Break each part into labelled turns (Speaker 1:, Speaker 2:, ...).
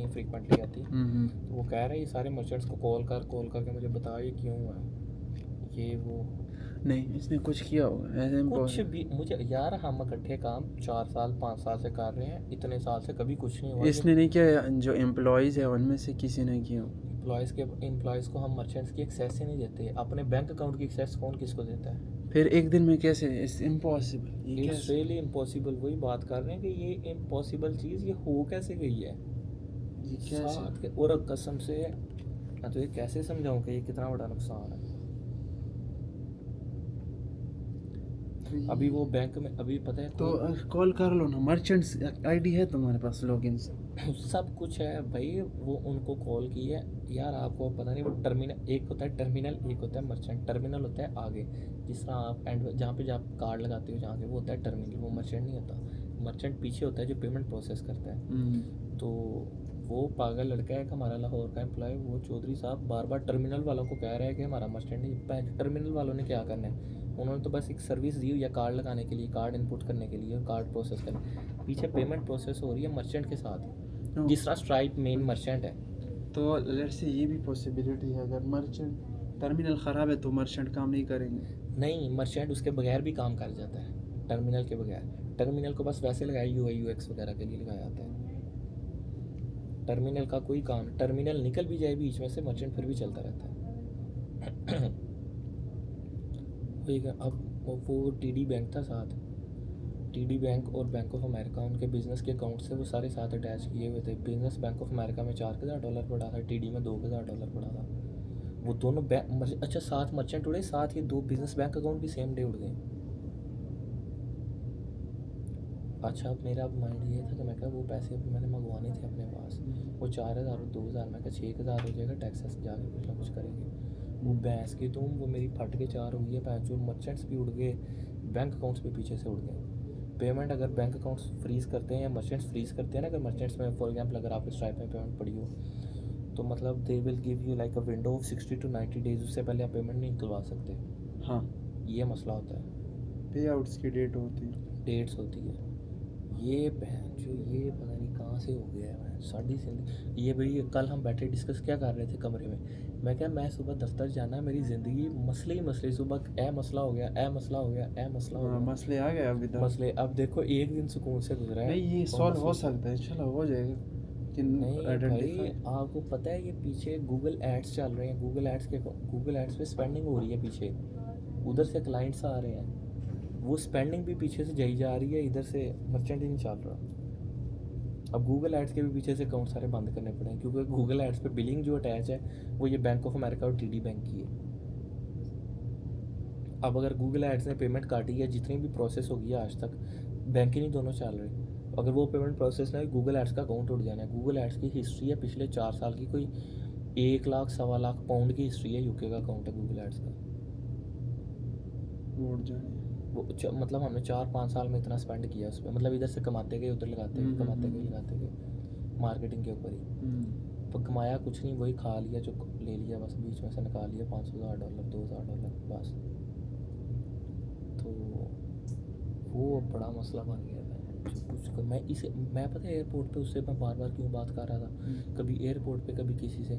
Speaker 1: नहीं फ्रीक्वेंटली आती। तो वो कह रहा है ये सारे मर्चेंट्स को कॉल करके मुझे बता ये क्यों हुआ है ये वो।
Speaker 2: नहीं इसने कुछ किया होगा ऐसे
Speaker 1: कुछ भी मुझे यार, हम इकट्ठे काम 4 साल 5 साल से कर रहे हैं, इतने साल से कभी कुछ नहीं हुआ।
Speaker 2: इसने नहीं किया, जो एम्प्लॉयज़ है उनमें से किसी ने किया।
Speaker 1: एम्प्लॉयज़ को हम मर्चेंट्स की एक्सेस ही नहीं देते, अपने बैंक अकाउंट की एक्सेस कौन किसको देता है?
Speaker 2: फिर एक दिन में कैसे, इट्स इम्पॉसिबल, ये
Speaker 1: इट्स
Speaker 2: कैसे।
Speaker 1: Really impossible. वही बात कर रहे हैं कि ये इम्पॉसिबल चीज़ ये हो कैसे गई है
Speaker 2: ये कैसे।
Speaker 1: साथ के। और कसम से मैं तो ये कैसे समझाऊं कि ये कितना बड़ा नुकसान है। अभी वो बैंक में अभी पता है
Speaker 2: तो कॉल कर लो ना, मर्चेंट्स आईडी है तुम्हारे पास लॉगिन से।
Speaker 1: सब कुछ है भाई। वो उनको कॉल की है यार, आपको पता नहीं वो टर्मिनल एक होता है, टर्मिनल एक होता है मर्चेंट। टर्मिनल होता है आगे, जिस तरह आप एंड जहाँ पे आप कार्ड लगाते हो जहाँ के, वो होता है टर्मिनल, वो मर्चेंट नहीं होता। मर्चेंट पीछे होता है जो पेमेंट प्रोसेस करता है। तो वो पागल लड़का है कि हमारा लाहौर का एम्प्लॉय, वो चौधरी साहब बार बार टर्मिनल वालों को कह रहा है कि हमारा मर्चेंट नहीं। टर्मिनल वालों ने क्या करना है, उन्होंने तो बस एक सर्विस दी हुई है कार्ड लगाने के लिए, कार्ड इनपुट करने के लिए, कार्ड प्रोसेस करने। पीछे पेमेंट प्रोसेस हो रही है मर्चेंट के साथ, जिस तरह स्ट्राइप मेन मर्चेंट है।
Speaker 2: तो लेट्स से ये भी पॉसिबिलिटी है, अगर मर्चेंट टर्मिनल ख़राब है तो मर्चेंट काम नहीं करेंगे।
Speaker 1: नहीं, मर्चेंट उसके बगैर भी काम कर जाता है, टर्मिनल के बगैर। टर्मिनल को बस वैसे लगाया UI UX वगैरह के लिए लगाया जाता है। टर्मिनल का कोई काम, टर्मिनल निकल भी जाए बीच में से, मर्चेंट फिर भी चलता रहता है। वही अब वो TD बैंक था साथ, TD बैंक और बैंक ऑफ अमेरिका, उनके बिज़नेस के अकाउंट से वो सारे साथ अटैच किए हुए थे। बिज़नेस बैंक ऑफ अमेरिका में $4,000 पड़ा था, TD में $2,000 पड़ा था। वो दोनों बैंक अच्छा 7 मर्चेंट उड़े, साथ ही 2 बिज़नेस बैंक अकाउंट भी सेम डे उड़ गए। अच्छा अब मेरा माइंड ये था कि मैं कहा वो पैसे अब मैंने मंगवाने थे अपने पास, वो 4,000 और 2,000, मैं कहा 6,000 हो जाएगा, टैक्सेस जाके कुछ ना कुछ करेंगे। वो भैंस की तुम, वो मेरी फट के 4 हुई है पैंच। जो मर्चेंट्स भी उड़ गए, बैंक अकाउंट्स भी पीछे से उड़ गए। पेमेंट अगर बैंक अकाउंट्स फ्रीज़ करते हैं या मर्चेंट्स फ्रीज़ करते हैं ना, अगर मर्चेंट्स में फॉर एग्जाम्पल अगर आपके स्ट्राइप में पेमेंट पड़ी हो, तो मतलब they will give you like a window of 60 to 90 days, उससे पहले आप पेमेंट नहीं निकलवा सकते।
Speaker 2: हाँ,
Speaker 1: ये मसला होता है,
Speaker 2: पे आउट्स की डेट होती है,
Speaker 1: डेट्स होती है। ये बहन जो ये पता नहीं कहाँ से हो गया है मैं साड़ी जिंदगी। ये भाई कल हम बैठे डिस्कस क्या कर रहे थे कमरे में, मैं क्या मैं सुबह दफ्तर जाना है, मेरी ज़िंदगी मसले ही मसले, सुबह ए मसला हो गया, ए मसला हो गया, ए मसला हो
Speaker 2: हाँ,
Speaker 1: गया,
Speaker 2: मसले आ गए अभी तक।
Speaker 1: मसले। अब देखो एक दिन सुकून से गुजरा है,
Speaker 2: नहीं ये
Speaker 1: और
Speaker 2: सॉल्व हो
Speaker 1: मसले
Speaker 2: सकता है, इंशाल्लाह हो जाएगा। कि
Speaker 1: नहीं भाई।
Speaker 2: आइडेंटिफाई।
Speaker 1: आपको पता है ये पीछे गूगल एड्स चल रहे हैं, गूगल एड्स पे स्पेंडिंग हो रही है पीछे, उधर से क्लाइंट्स आ रहे हैं, वो स्पेंडिंग भी पीछे से जाई जा रही है, इधर से मर्चेंट ही नहीं चल रहा। अब गूगल एड्स के भी पीछे से अकाउंट सारे बंद करने पड़े हैं, क्योंकि गूगल एड्स पे बिलिंग जो अटैच है वो ये बैंक ऑफ अमेरिका और TD बैंक की है। अब अगर गूगल एड्स ने पेमेंट काटी है, जितनी भी प्रोसेस होगी आज तक, बैंक ही नहीं दोनों चल रहे, अगर वो पेमेंट प्रोसेस ना, गूगल एड्स का अकाउंट उठ जाना है। गूगल एड्स की हिस्ट्री है पिछले 4 साल की, कोई 1 लाख सवा लाख पाउंड की हिस्ट्री है, UK का अकाउंट है गूगल एड्स का।
Speaker 2: उड़ जाए।
Speaker 1: वो मतलब हमने 4-5 साल में इतना स्पेंड किया उस पर, मतलब इधर से कमाते गए उधर लगाते गए, कमाते गए लगाते गए, मार्केटिंग के ऊपर ही। तो कमाया कुछ नहीं, वही खा लिया जो ले लिया, बस बीच में से निकाल लिया $500 $2,000 बस। तो वो बड़ा मसला बन गया है जो कुछ मैं पता है एयरपोर्ट पे उससे मैं बार बार क्यों बात कर रहा था, कभी एयरपोर्ट पे कभी किसी से,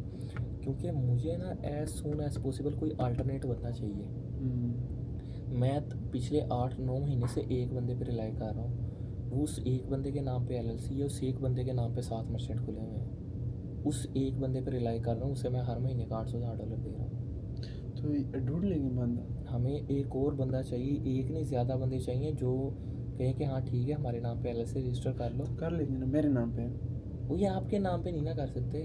Speaker 1: क्योंकि मुझे ना एज सून एज पॉसिबल कोई अल्टरनेट बनना चाहिए। मैं पिछले 8-9 महीने से एक बंदे पे रिलाई कर रहा हूँ, वो उस एक बंदे के नाम पे LLC है, उस एक बंदे के नाम पे 7 मर्चेंट खुले हुए हैं, उस एक बंदे पे रिलाई कर रहा हूँ, उसे मैं हर महीने का $800 दे रहा हूँ।
Speaker 2: तो ढूंढ लेंगे बंदा।
Speaker 1: हमें एक और बंदा चाहिए, एक नहीं ज़्यादा बंदे चाहिए जो कहें कि हाँ ठीक है हमारे नाम पे LLC रजिस्टर कर लो।
Speaker 2: कर लेंगे ना, मेरे नाम पे।
Speaker 1: वो ये आपके नाम पे नहीं ना कर सकते,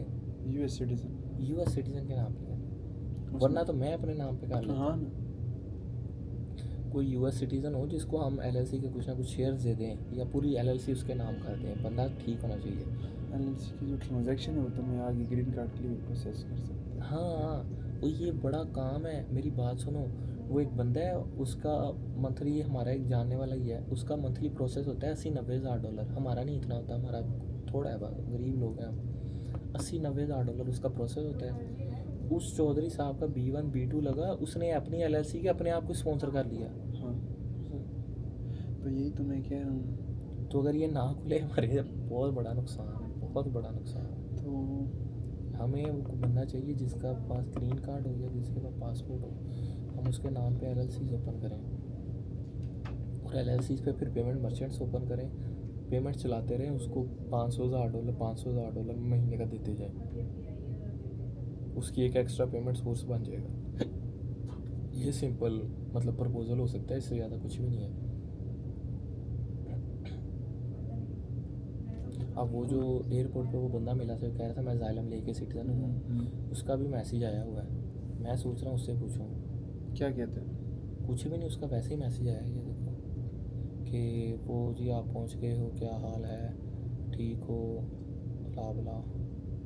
Speaker 2: US सिटीजन।
Speaker 1: US सिटीजन के नाम पे कर, वरना तो मैं अपने नाम पे कर लेता।
Speaker 2: हाँ ना,
Speaker 1: कोई US सिटीज़न हो जिसको हम LLC के कुछ ना कुछ शेयर्स दे दें, या पूरी LLC उसके नाम कर दें, बंदा ठीक होना चाहिए।
Speaker 2: LLC की जो ट्रांजैक्शन है वो तो मैं आगे ग्रीन कार्ड के लिए प्रोसेस कर सकता हूँ।
Speaker 1: हाँ वो ये बड़ा काम है, मेरी बात सुनो। वो एक बंदा है, उसका मंथली, हमारा एक जानने वाला ही है, उसका मंथली प्रोसेस होता है $80-90 हज़ार। हमारा नहीं इतना होता, हमारा थोड़ा है, गरीब लोग हैं हम। $80-90 हज़ार उसका प्रोसेस होता है। उस चौधरी साहब का B1 B2 लगा, उसने अपनी LLC के अपने आप को स्पॉन्सर कर लिया।
Speaker 2: हाँ, तो यही तो मैं कह रहा हूँ।
Speaker 1: तो अगर ये ना खुले हमारे बहुत बड़ा नुकसान है, बहुत बड़ा नुकसान है।
Speaker 2: तो
Speaker 1: हमें वो बनना चाहिए जिसका पास ग्रीन कार्ड हो या जिसके पास पासपोर्ट हो, हम उसके नाम पे LLCs ओपन करें और LLCs पे फिर पेमेंट मर्चेंट्स ओपन करें, पेमेंट चलाते रहें, उसको $500,000 महीने का देते जाएं, उसकी एक एक्स्ट्रा पेमेंट सोर्स बन जाएगा। ये सिंपल मतलब प्रपोजल हो सकता है, इससे ज़्यादा कुछ भी नहीं है। अब वो जो एयरपोर्ट पे वो बंदा मिला था, कह रहा था मैं जाइलम लेके सिटीजन हूँ, उसका भी मैसेज आया हुआ है। मैं सोच रहा हूँ उससे पूछूँ।
Speaker 2: क्या कहते हैं?
Speaker 1: कुछ भी नहीं, उसका वैसे ही मैसेज आया है, ये देखो कि वो जी आप पहुँच गए हो, क्या हाल है, ठीक हो, बला बला,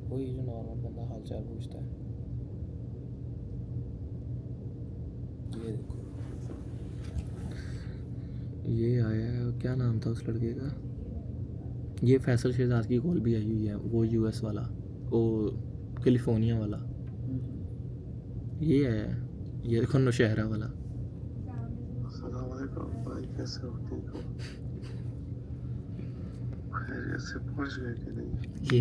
Speaker 1: वही जो नॉर्मल बंदा हाल चाल पूछता है। ये देखो ये आया है, क्या नाम था उस लड़के का, ये फैसल शहजाद की कॉल भी आई हुई है, वो US वाला, वो कैलिफोर्निया वाला, ये है, ये देखो नौशहरा वाला।
Speaker 3: अस्सलाम वालेकुम भाई, कैसे हो? ठीक हो? खैरियत से पहुंच गए कि नहीं?
Speaker 1: ये